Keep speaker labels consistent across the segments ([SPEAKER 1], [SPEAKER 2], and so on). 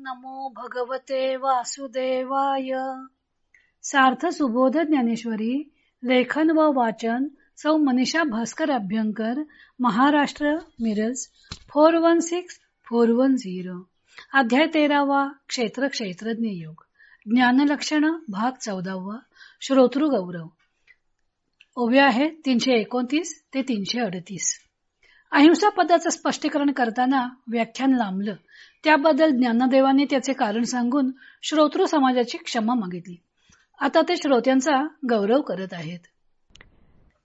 [SPEAKER 1] नमो भगवते वासुदेवाय. सार्थ सुबोध ज्ञानेश्वरी. लेखन व वाचन सौ मनीषा भास्कर अभ्यंकर, महाराष्ट्र, मिरज 416410. अध्याय 13वा. क्षेत्र क्षेत्रज्ञ योग. ज्ञानलक्षण भाग 14वा. श्रोतृ गौरव. ओव्या आहे 329 ते 338. अहिंसा पदाचं स्पष्टीकरण करताना व्याख्यान लांबलं. त्याबद्दल ज्ञानदेवाने त्याचे कारण सांगून श्रोतृ समाजाची क्षमा मागितली. आता ते श्रोत्यांचा गौरव करत आहेत.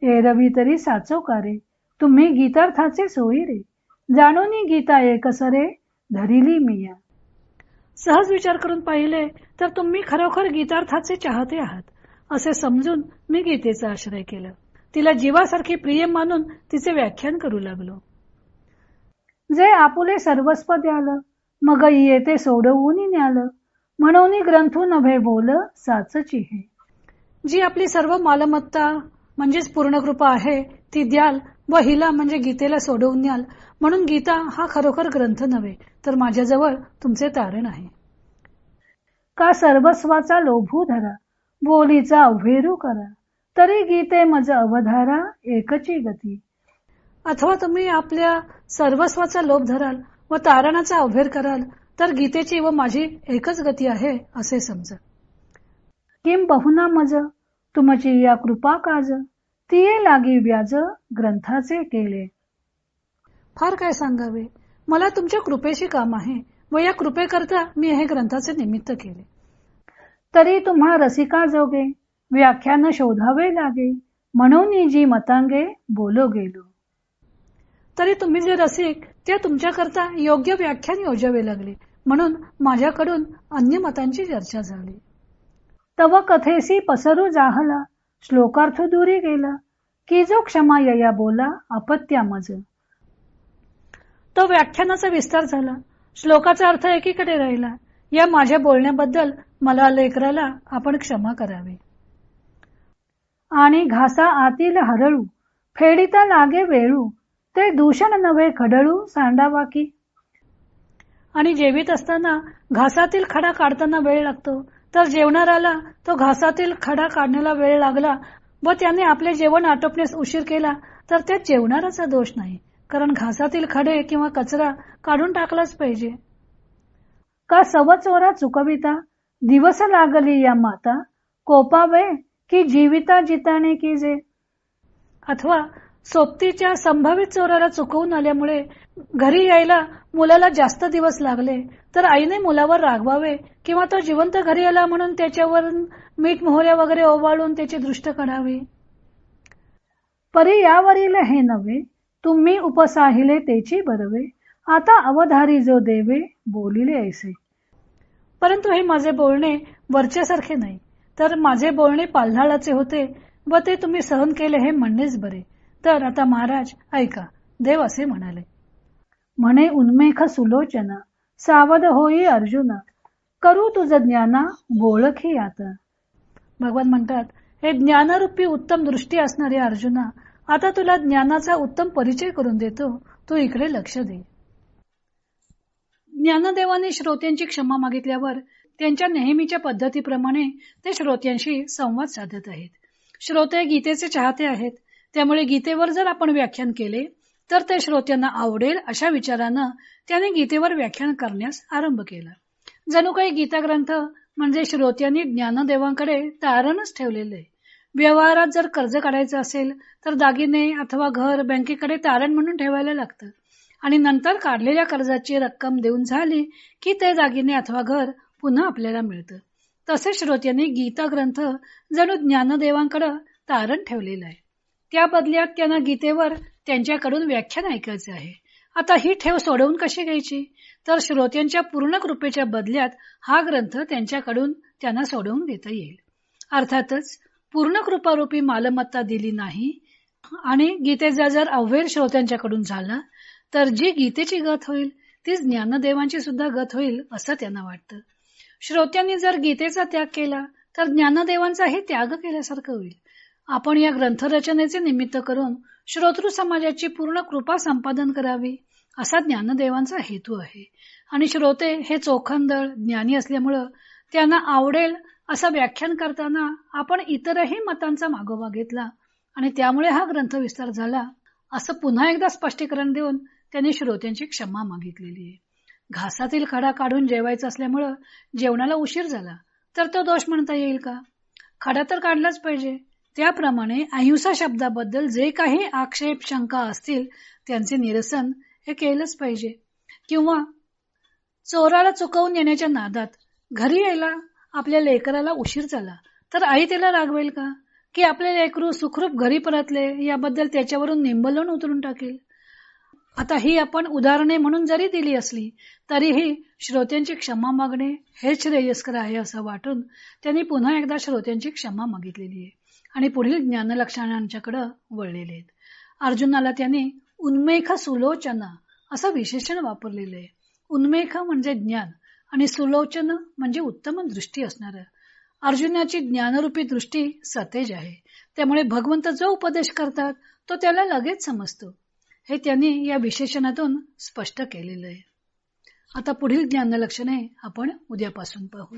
[SPEAKER 2] एरवी तरी साचोकारे तुम्ही गीतार्थाचे सोयी रे, जाणूनी गीता एकसरे धरिली मिया.
[SPEAKER 1] सहज विचार करून पाहिले तर तुम्ही खरोखर गीतार्थाचे चाहते आहात असे समजून मी गीतेचा आश्रय केला. तिला जीवासारखी प्रिय मानून तिचे व्याख्यान करू लागलो.
[SPEAKER 2] जे आपुले सर्वस्व द्याल, मग येते सोडवून न्याल, म्हणून ग्रंथू नभे बोल साचची हे.
[SPEAKER 1] जी आपली सर्व मालमत्ता म्हणजेच पूर्ण कृपा आहे ती द्याल व हिला म्हणजे गीतेला सोडवून न्याल, म्हणून गीता हा खरोखर ग्रंथ नव्हे तर माझ्याजवळ तुमचे तारण आहे.
[SPEAKER 2] का सर्वस्वाचा लोभू धरा, बोलीचा अव्हेरू करा, तरी गीते मज अवधारा एकची गती.
[SPEAKER 1] अथवा तुम्ही आपल्या सर्वस्वाचा लोभ धराल व तारणाचा अव्हेर कराल तर गीतेची व माझी एकच गती आहे असे समजा.
[SPEAKER 2] किम बहुना मज तुमची या कृपा काज, तिये लागी व्याज ग्रंथाचे केले.
[SPEAKER 1] फार काय सांगावे, मला तुमच्या कृपेशी काम आहे व या कृपेकरता मी हे ग्रंथाचे निमित्त केले.
[SPEAKER 2] तरी तुम्हा रसिका जोगे व्याख्यान शोधावे लागे, म्हणून जी मतांगे बोलो गेलो.
[SPEAKER 1] तरी तुम्ही जे रसिक त्या तुमच्याकरता योग्य व्याख्यान योजावे लागले, म्हणून माझ्याकडून अन्य मतांची चर्चा झाली.
[SPEAKER 2] तव कथेसी पसरू जाहला, श्लोकार्थ दूरी गेला, की जो क्षमा यया बोला अपत्या मज.
[SPEAKER 1] तो व्याख्यानाचा विस्तार झाला, श्लोकाचा अर्थ एकीकडे राहिला. या माझ्या बोलण्याबद्दल मला लेकराला आपण क्षमा करावी.
[SPEAKER 2] आणि घासा आतील हरळू, फेडिता लागे वेळू, ते दूषण नव्हे खडळू सांडावा की.
[SPEAKER 1] आणि जेवीत असताना घासातील खडा काढताना वेळ लागतो, तर जेवणाराला तो घासातील खडा काढण्याला वेळ लागला व त्याने आपले जेवण आटोपण्यास उशीर केला तर त्यात जेवणाराचा दोष नाही, कारण घासातील खडे किंवा कचरा काढून टाकलाच पाहिजे.
[SPEAKER 2] का सवचोरा चुकविता, दिवस लागली या माता, कोपावे की जीविता जिताने की जे.
[SPEAKER 1] अथवा सोबतीच्या संभावित चोराला चुकवून आल्यामुळे घरी यायला मुलाला जास्त दिवस लागले तर आईने मुलावर रागवावे किंवा तो जिवंत घरी आला म्हणून त्याच्यावर मीठ मोहऱ्या वगैरे ओवाळून त्याची दृष्ट काढावी.
[SPEAKER 2] परी यावरील हे नव्हे, तुम्ही उपसाहिले तेची बरवे, आता अवधारी जो देवे बोलिले ऐसे.
[SPEAKER 1] परंतु हे माझे बोलणे वरच्यासारखे नाही, तर माझे बोलणे पाल्हाळाचे होते व ते तुम्ही सहन केले हे म्हणणेच बरे. तर आता महाराज ऐका. देव असे म्हणाले.
[SPEAKER 2] म्हणे उन्मेख सुलोचना, सावध होई अर्जुना, करू तुझ ज्ञाना बोळखी आता.
[SPEAKER 1] भगवान म्हणतात, हे ज्ञानरूपी उत्तम दृष्टी असणारे अर्जुना, आता तुला ज्ञानाचा उत्तम परिचय करून देतो, तू इकडे लक्ष दे. ज्ञानदेवाने श्रोत्यांची क्षमा मागितल्यावर त्यांच्या नेहमीच्या पद्धतीप्रमाणे ते श्रोत्यांशी संवाद साधत आहेत. श्रोते गीतेचे चाहते आहेत, त्यामुळे गीतेवर जर आपण व्याख्यान केले तर ते श्रोत्यांना आवडेल अशा विचारानं त्याने गीतेवर व्याख्यान करण्यास आरंभ केला. जणू काही गीता ग्रंथ म्हणजे श्रोत्यांनी ज्ञानदेवांकडे तारणच ठेवलेले आहे. व्यवहारात जर कर्ज काढायचं असेल तर दागिने अथवा घर बँकेकडे तारण म्हणून ठेवायला लागतं आणि नंतर काढलेल्या कर्जाची रक्कम देऊन झाली की ते दागिने अथवा घर पुन्हा आपल्याला मिळतं. तसे श्रोत्यांनी गीता ग्रंथ जणू ज्ञानदेवांकडे तारण ठेवलेलं आहे. त्या बदल्यात त्यांना गीतेवर त्यांच्याकडून व्याख्यान ऐकायचे आहे. आता ही ठेव सोडवून कशी घ्यायची, तर श्रोत्यांच्या पूर्ण कृपेच्या बदल्यात हा ग्रंथ त्यांच्याकडून त्यांना सोडवून देता येईल. अर्थातच पूर्ण कृपारूपी मालमत्ता दिली नाही आणि गीतेचा जर अव्हेर श्रोत्यांच्याकडून झाला तर जी गीतेची गत होईल ती ज्ञानदेवांची सुद्धा गत होईल असं त्यांना वाटतं. श्रोत्यांनी जर गीतेचा त्याग केला तर ज्ञानदेवांचाही त्याग केल्यासारखं होईल. आपण या ग्रंथरचनेचे निमित्त करून श्रोतृ समाजाची पूर्ण कृपा संपादन करावी असा ज्ञानदेवांचा हेतू आहे. आणि श्रोते हे चोखंदळ ज्ञानी असल्यामुळं त्यांना आवडेल असं व्याख्यान करताना आपण इतरही मतांचा मागोवा घेतला आणि त्यामुळे हा ग्रंथ विस्तार झाला असं पुन्हा एकदा स्पष्टीकरण देऊन त्यांनी श्रोत्यांची क्षमा मागितलेली आहे. घासातील खडा काढून जेवायचं असल्यामुळं जेवणाला उशीर झाला तर तो दोष म्हणता येईल का? खडा तर काढलाच पाहिजे. त्याप्रमाणे अहिंसा शब्दाबद्दल जे काही आक्षेप शंका असतील त्यांचे निरसन हे केलंच पाहिजे. किंवा चोराला चुकवून येण्याच्या नादात घरी यायला आपल्या लेकराला उशीर झाला तर आई त्याला रागवेल का? की आपले लेकरू सुखरूप घरी परतले याबद्दल त्याच्यावरून निंबलून उतरून टाकेल? आता ही आपण उदाहरणे म्हणून जरी दिली असली तरीही श्रोत्यांची क्षमा मागणे हेच श्रेयस्कर आहे असं वाटून त्यांनी पुन्हा एकदा श्रोत्यांची क्षमा मागितलेली आहे आणि पुढील ज्ञानलक्षणांच्याकडे वळलेले आहेत. अर्जुनाला त्यांनी उन्मेख सुलोचना असं विशेषण वापरलेलं आहे. उन्मेख म्हणजे ज्ञान आणि सुलोचन म्हणजे उत्तम दृष्टी असणार. अर्जुनाची ज्ञानरूपी दृष्टी सतेज आहे. त्यामुळे भगवंत जो उपदेश करतात तो त्याला लगेच समजतो. हे त्यांनी या विशेषणातून स्पष्ट केलेलं आहे. आता पुढील ज्ञानलक्षणे आपण उद्यापासून पाहू.